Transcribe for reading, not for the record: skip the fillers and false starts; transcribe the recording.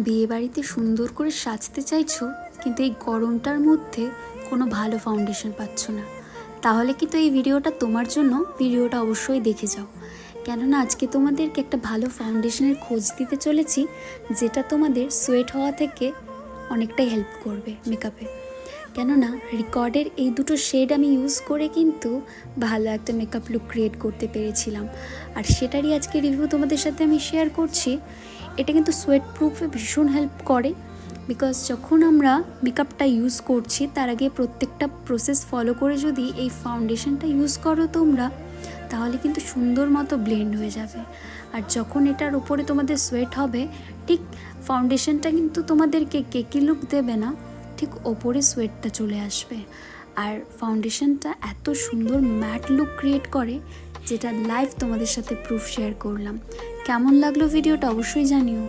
বিয়েবাড়িতে সুন্দর করে সাজতে চাইছো, কিন্তু এই গরমটার মধ্যে কোনো ভালো ফাউন্ডেশন পাচ্ছ না, তাহলে কিন্তু এই ভিডিওটা তোমার জন্য। ভিডিওটা অবশ্যই দেখে যাও, কেননা আজকে তোমাদেরকে একটা ভালো ফাউন্ডেশনের খোঁজ দিতে চলেছি, যেটা তোমাদের সোয়েট হওয়া থেকে অনেকটাই হেল্প করবে মেকআপে। কেননা রিকর্ডের এই দুটো শেড আমি ইউজ করে কিন্তু ভালো একটা মেকআপ লুক ক্রিয়েট করতে পেরেছিলাম, আর সেটারই আজকে রিভিউ তোমাদের সাথে আমি শেয়ার করছি। এটা কিন্তু সোয়েট প্রুফে ভীষণ হেল্প করে, বিকজ যখন আমরা মেকআপটা ইউজ করছি তার আগে প্রত্যেকটা প্রসেস ফলো করে যদি এই ফাউন্ডেশনটা ইউজ করো তোমরা, তাহলে কিন্তু সুন্দর মতো ব্লেন্ড হয়ে যাবে। আর যখন এটার উপরে তোমাদের সোয়েট হবে, ঠিক ফাউন্ডেশনটা কিন্তু তোমাদেরকে কেকি লুক দেবে না, ঠিক ওপরে সোয়েটটা চলে আসবে। আর ফাউন্ডেশনটা এত সুন্দর ম্যাট লুক ক্রিয়েট করে, যেটা লাইভ তোমাদের সাথে প্রুফ শেয়ার করলাম। কেমন লাগলো ভিডিওটা অবশ্যই জানিও।